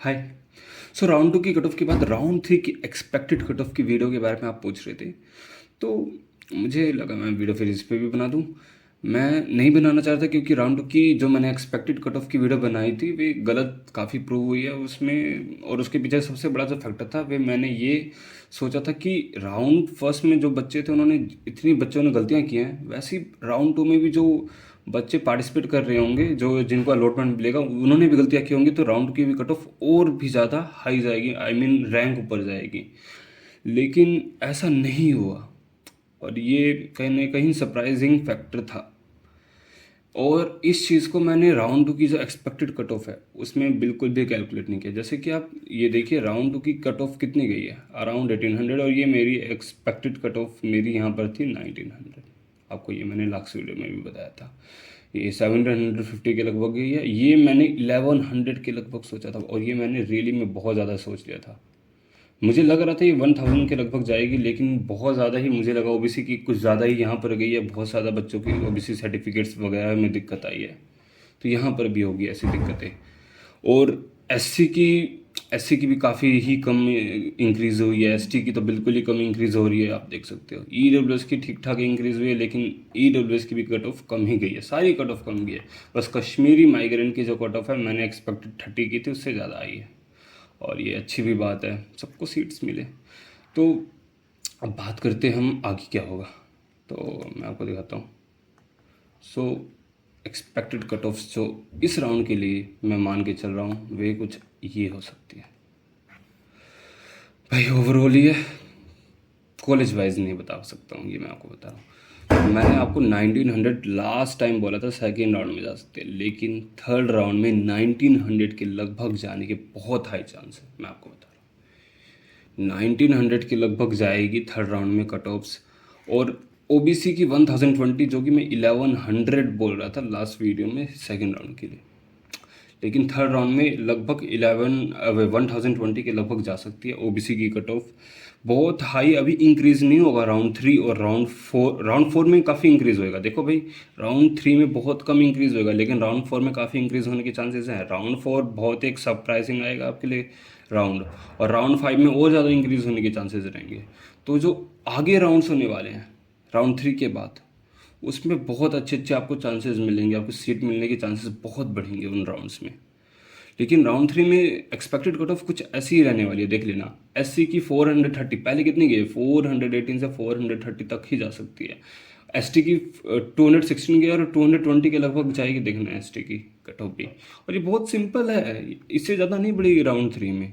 Hi. So round to की cut off के बाद राउंड थ्री की एक्सपेक्टेड कट ऑफ की वीडियो के बारे में आप पूछ रहे थे, तो मुझे लगा मैं वीडियो फिर इस पे भी बना दूं। मैं नहीं बनाना चाहता क्योंकि राउंड टू की जो मैंने एक्सपेक्टेड कट ऑफ की वीडियो बनाई थी वे गलत काफ़ी प्रूव हुई है उसमें, और उसके पीछे सबसे बड़ा जो फैक्टर था वे मैंने ये सोचा था कि राउंड फर्स्ट में जो बच्चे थे उन्होंने इतनी बच्चों ने गलतियाँ की हैं, वैसे ही राउंड टू में भी जो बच्चे पार्टिसिपेट कर रहे होंगे, जो जिनको अलॉटमेंट मिलेगा उन्होंने भी गलतियाँ की होंगी, तो राउंड की भी कट ऑफ और भी ज़्यादा हाई जाएगी, आई मीन रैंक ऊपर जाएगी। लेकिन ऐसा नहीं हुआ और ये कहीं ना कहीं सरप्राइजिंग फैक्टर था। और इस चीज़ को मैंने राउंड टू की जो एक्सपेक्टेड कट ऑफ है उसमें बिल्कुल भी कैलकुलेट नहीं किया। जैसे कि आप ये देखिए राउंड टू की कट ऑफ कितनी गई है, अराउंड 1800, और ये मेरी एक्सपेक्टेड कट ऑफ मेरी यहाँ पर थी 1900। आपको ये मैंने लास्ट वीडियो में भी बताया था। ये 750 के लगभग गई है, ये मैंने 1100 के लगभग सोचा था, और ये मैंने रियली में बहुत ज़्यादा सोच लिया था। मुझे लग रहा था ये 1000 के लगभग जाएगी, लेकिन बहुत ज़्यादा ही मुझे लगा ओबीसी की कुछ ज़्यादा ही यहाँ पर गई है, बहुत ज़्यादा बच्चों की ओबीसी सर्टिफिकेट्स वगैरह में दिक्कत आई है, तो यहाँ पर भी होगी ऐसी दिक्कतें। और एससी की भी काफ़ी ही कम इंक्रीज़ हुई है, एसटी की तो बिल्कुल ही कम इंक्रीज़ हो रही है, आप देख सकते हो। ईडब्ल्यूएस की ठीक ठाक इंक्रीज़ हुई है, लेकिन ईडब्ल्यूएस की भी कट ऑफ कम ही गई है, सारी कट ऑफ कम गई है। बस कश्मीरी माइग्रेंट की जो कट ऑफ है मैंने एक्सपेक्टेड 30 की थी, उससे ज़्यादा आई है, और ये अच्छी भी बात है, सबको सीट्स मिले। तो अब बात करते हैं हम आगे क्या होगा, तो मैं आपको दिखाता हूँ। सो एक्सपेक्टेड कट ऑफ जो इस राउंड के लिए मैं मान के चल रहा हूँ वे कुछ ये हो सकती है भाई। ओवरऑल ये कॉलेज वाइज नहीं बता सकता हूँ, ये मैं आपको बता रहा हूँ। मैंने आपको 1900 लास्ट टाइम बोला था सेकेंड राउंड में जा सकते हैं, लेकिन थर्ड राउंड में 1900 के लगभग जाने के बहुत हाई चांस है, मैं आपको बता रहा हूँ। 1900 के लगभग जाएगी थर्ड राउंड में कट ऑफ्स। और ओबीसी की 1020 जो कि मैं 1100 बोल रहा था लास्ट वीडियो में सेकेंड राउंड के लिए, लेकिन थर्ड राउंड में लगभग 1020 के लगभग जा सकती है ओबीसी की कट ऑफ। बहुत हाई अभी इंक्रीज़ नहीं होगा राउंड थ्री और राउंड फोर में काफ़ी इंक्रीज़ होएगा। देखो भाई, राउंड थ्री में बहुत कम इंक्रीज़ होएगा, लेकिन राउंड फोर में काफ़ी इंक्रीज़ होने के चांसेस हैं। राउंड फोर बहुत एक सरप्राइजिंग आएगा आपके लिए राउंड, और राउंड फाइव में और ज़्यादा इंक्रीज़ होने के चांसेस रहेंगे। तो जो आगे राउंड्स होने वाले हैं राउंड थ्री के बाद, उसमें बहुत अच्छे अच्छे आपको चांसेस मिलेंगे, आपको सीट मिलने के चांसेस बहुत बढ़ेंगे उन राउंड्स में। लेकिन राउंड थ्री में एक्सपेक्टेड कट ऑफ कुछ ऐसी ही रहने वाली है, देख लेना। एससी की 430 पहले कितनी गई, 418 से 430 तक ही जा सकती है। एसटी की 216 की और 220 के लगभग जाएगी, देखना एसटी की कट ऑफ भी। और ये बहुत सिंपल है, इससे ज़्यादा नहीं बढ़ेगी राउंड थ्री में।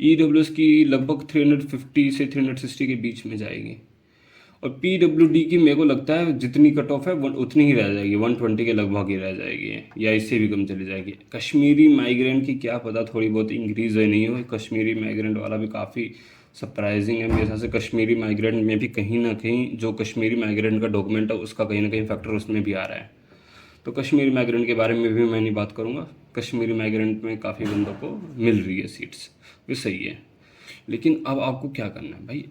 ईडब्ल्यूएस की लगभग 350 से 360 के बीच में जाएगी। और पीडब्ल्यूडी की मेरे को लगता है जितनी कट ऑफ है उतनी ही रह जाएगी, 120 के लगभग ही रह जाएगी, या इससे भी कम चली जाएगी। कश्मीरी माइग्रेंट की क्या पता थोड़ी बहुत इंक्रीज है नहीं हो, कश्मीरी माइग्रेंट वाला भी काफ़ी सरप्राइजिंग है मेरे हिसाब से। कश्मीरी माइग्रेंट में भी कहीं ना कहीं जो कश्मीरी माइग्रेंट का डॉक्यूमेंट है उसका कहीं ना कहीं फैक्टर उसमें भी आ रहा है। तो कश्मीरी माइग्रेंट के बारे में भी मैं नहीं बात करूँगा। कश्मीरी माइग्रेंट में काफ़ी बंदों को मिल रही है सीट्स, भी सही है। लेकिन अब आपको क्या करना है भाई,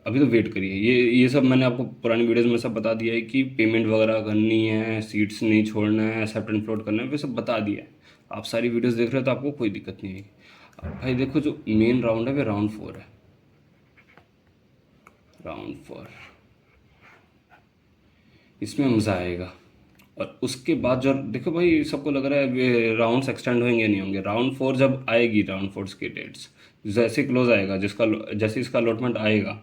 अभी तो वेट करिए। ये सब मैंने आपको पुरानी वीडियोस में सब बता दिया है कि पेमेंट वगैरह करनी है, सीट्स नहीं छोड़ना है, एक्सेप्ट एंड फ्लोट करना है, वे सब बता दिया है। आप सारी वीडियोस देख रहे हो तो आपको कोई दिक्कत नहीं है। अब भाई देखो, जो मेन राउंड है वे राउंड 4 है। राउंड 4 इसमें मज़ा आएगा। और उसके बाद जो देखो भाई, सबको लग रहा है राउंड्स एक्सटेंड होंगे या नहीं होंगे। राउंड 4 जब आएगी, राउंड 4 की डेट्स जैसे क्लोज आएगा, जैसे इसका अलॉटमेंट आएगा,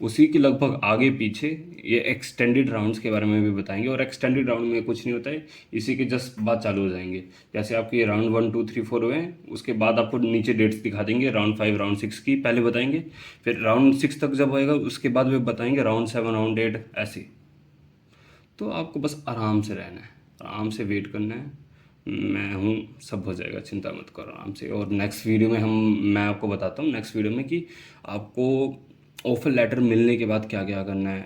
उसी के लगभग आगे पीछे ये एक्सटेंडेड राउंड्स के बारे में भी बताएंगे। और एक्सटेंडेड राउंड में कुछ नहीं होता है, इसी के जस्ट बाद चालू हो जाएंगे। जैसे आपके राउंड 1 2 3 4 हुए हैं, उसके बाद आपको नीचे डेट्स दिखा देंगे। राउंड 5 राउंड 6 की पहले बताएंगे, फिर राउंड 6 तक जब होएगा उसके बाद वे बताएंगे राउंड 7 राउंड 8 ऐसे। तो आपको बस आराम से रहना है, आराम से वेट करना है। मैं हूँ, सब हो जाएगा, चिंता मत करो, आराम से। और नेक्स्ट वीडियो में मैं आपको बताता हूँ नेक्स्ट वीडियो में कि आपको ऑफर लेटर मिलने के बाद क्या क्या करना है,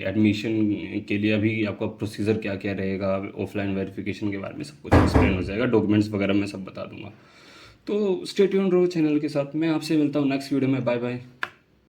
एडमिशन के लिए अभी आपका प्रोसीजर क्या क्या रहेगा, ऑफलाइन वेरिफिकेशन के बारे में सब कुछ एक्सप्लेन हो जाएगा, डॉक्यूमेंट्स वगैरह मैं सब बता दूंगा। तो स्टे ट्यून्ड रहो चैनल के साथ। मैं आपसे मिलता हूँ नेक्स्ट वीडियो में। Bye bye.